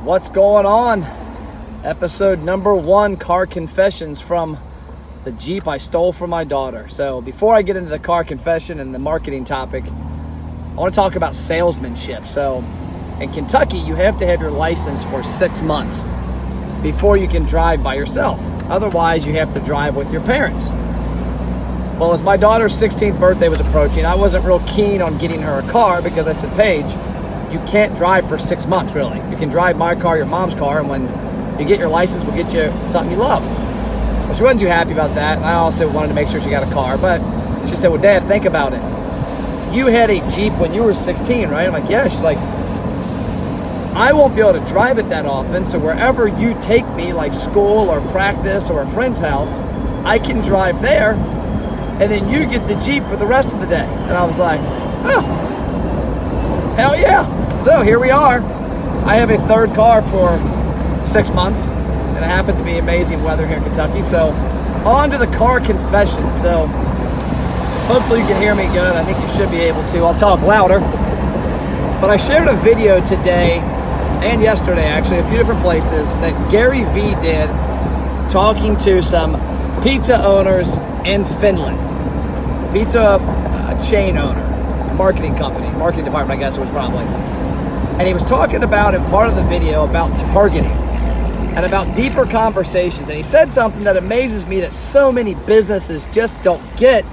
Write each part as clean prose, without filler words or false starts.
What's going on? Episode number 1, car confessions from the Jeep I stole from my daughter. So before I get into the car confession and the marketing topic, I want to talk about salesmanship. So in Kentucky, you have to have your license for 6 months before you can drive by yourself. Otherwise, you have to drive with your parents. Well, as my daughter's 16th birthday was approaching, I wasn't real keen on getting her a car because I said, Paige, you can't drive for 6 months, really. You can drive my car, your mom's car, and when you get your license, we'll get you something you love. Well, she wasn't too happy about that, and I also wanted to make sure she got a car, but she said, well, Dad, think about it. You had a Jeep when you were 16, right? I'm like, yeah. She's like, I won't be able to drive it that often, so wherever you take me, like school or practice or a friend's house, I can drive there, and then you get the Jeep for the rest of the day. And I was like, oh, hell yeah. So here we are. I have a third car for 6 months, and it happens to be amazing weather here in Kentucky. So on to the car confession. So hopefully you can hear me good. I think you should be able to. I'll talk louder. But I shared a video today and yesterday, actually, a few different places that Gary Vee did talking to some pizza owners in Finland. Pizza chain owner, marketing department, I guess it was probably. And he was talking about, in part of the video, about targeting and about deeper conversations. And he said something that amazes me that so many businesses just don't get.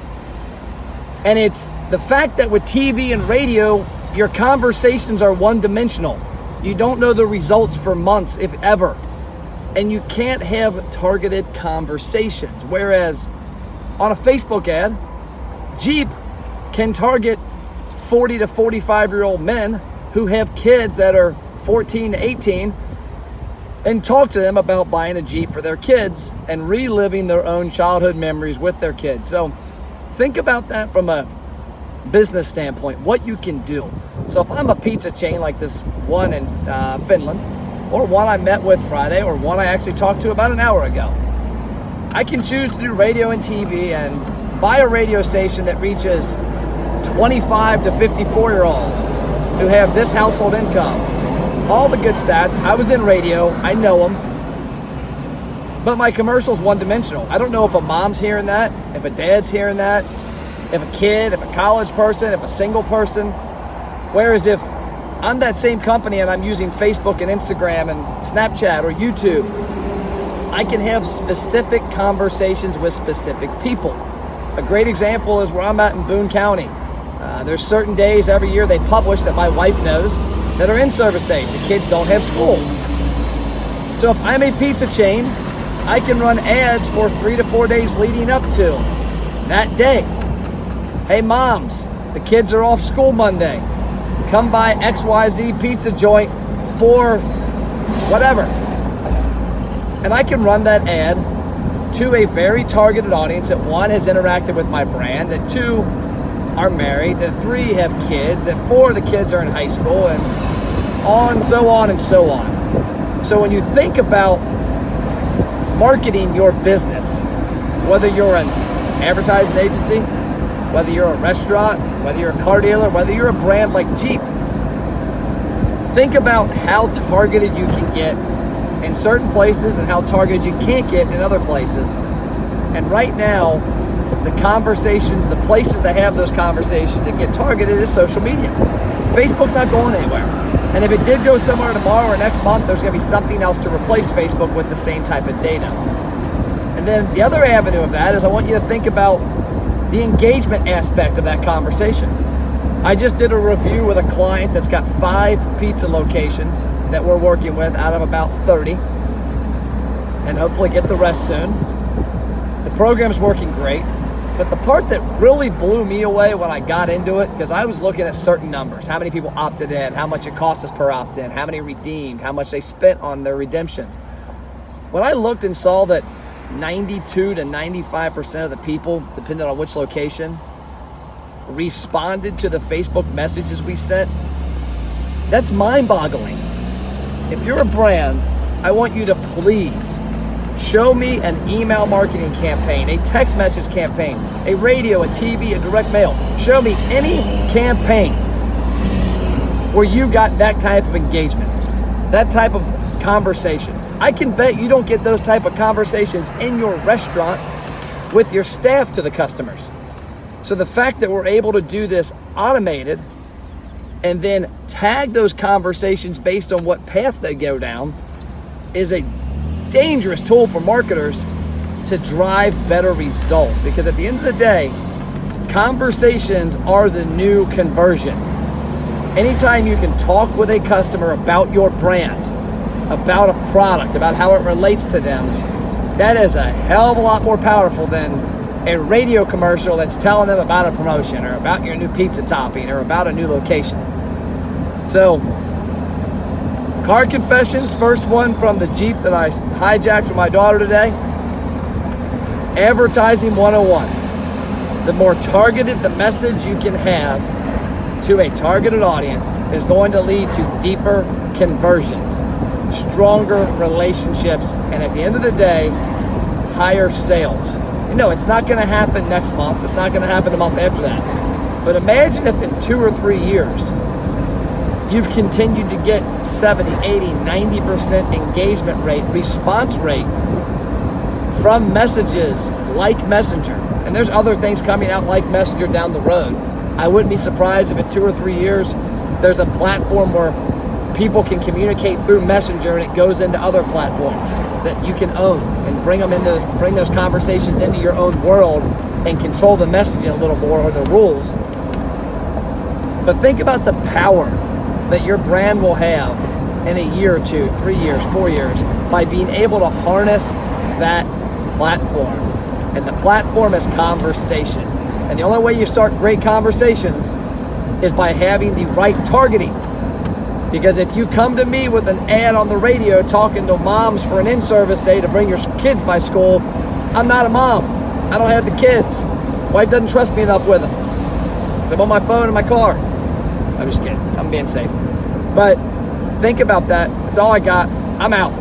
And it's the fact that with TV and radio, your conversations are one-dimensional. You don't know the results for months, if ever. And you can't have targeted conversations. Whereas on a Facebook ad, Jeep can target 40 to 45-year-old men who have kids that are 14 to 18 and talk to them about buying a Jeep for their kids and reliving their own childhood memories with their kids. So think about that from a business standpoint, what you can do. So if I'm a pizza chain like this one in Finland, or one I met with Friday, or one I actually talked to about an hour ago, I can choose to do radio and TV and buy a radio station that reaches 25 to 54-year-olds who have this household income. All the good stats. I was in radio. I know them. But my commercial's one-dimensional. I don't know if a mom's hearing that, if a dad's hearing that, if a kid, if a college person, if a single person. Whereas if I'm that same company and I'm using Facebook and Instagram and Snapchat or YouTube, I can have specific conversations with specific people. A great example is where I'm at in Boone County. There's certain days every year they publish that my wife knows that are in-service days. The kids don't have school. So if I'm a pizza chain, I can run ads for 3 to 4 days leading up to that day. Hey moms, the kids are off school Monday. Come by XYZ pizza joint for whatever. And I can run that ad to a very targeted audience that 1 has interacted with my brand, that 2 are married, that 3 have kids, that 4 of the kids are in high school, and so on and so on. So when you think about marketing your business, whether you're an advertising agency, whether you're a restaurant, whether you're a car dealer, whether you're a brand like Jeep, think about how targeted you can get in certain places and how targeted you can't get in other places. And right now, the conversations, the places that have those conversations and get targeted is social media. Facebook's not going anywhere. And if it did go somewhere tomorrow or next month, there's going to be something else to replace Facebook with the same type of data. And then the other avenue of that is I want you to think about the engagement aspect of that conversation. I just did a review with a client that's got 5 pizza locations that we're working with out of about 30, and hopefully get the rest soon. The program's working great, but the part that really blew me away when I got into it, because I was looking at certain numbers, how many people opted in, how much it cost us per opt-in, how many redeemed, how much they spent on their redemptions. When I looked and saw that 92 to 95% of the people, depending on which location, responded to the Facebook messages we sent, that's mind-boggling. If you're a brand, I want you to please show me an email marketing campaign, a text message campaign, a radio, a TV, a direct mail. Show me any campaign where you got that type of engagement. that type of conversation. I can bet you don't get those type of conversations in your restaurant with your staff to the customers. So the fact that we're able to do this automated and then tag those conversations based on what path they go down is a dangerous tool for marketers to drive better results. Because at the end of the day, conversations are the new conversion. Anytime you can talk with a customer about your brand, about a product, about how it relates to them, that is a hell of a lot more powerful than a radio commercial that's telling them about a promotion or about your new pizza topping or about a new location. So, car confessions, first one from the Jeep that I hijacked with my daughter today. Advertising 101. The more targeted the message you can have to a targeted audience is going to lead to deeper conversions, stronger relationships, and at the end of the day, higher sales. It's not going to happen next month. It's not going to happen a month after that. But imagine if in 2 or 3 years, you've continued to get 70, 80, 90% engagement rate, response rate from messages like Messenger. And there's other things coming out like Messenger down the road. I wouldn't be surprised if in 2 or 3 years, there's a platform where people can communicate through Messenger and it goes into other platforms that you can own and bring those conversations into your own world and control the messaging a little more, or the rules. But think about the power that your brand will have in a year or 2, 3 years, 4 years by being able to harness that platform. And the platform is conversation. And the only way you start great conversations is by having the right targeting. Because if you come to me with an ad on the radio talking to moms for an in-service day to bring your kids by school, I'm not a mom. I don't have the kids. Wife doesn't trust me enough with them. So I'm on my phone in my car. I'm just kidding. I'm being safe. But think about that. That's all I got. I'm out.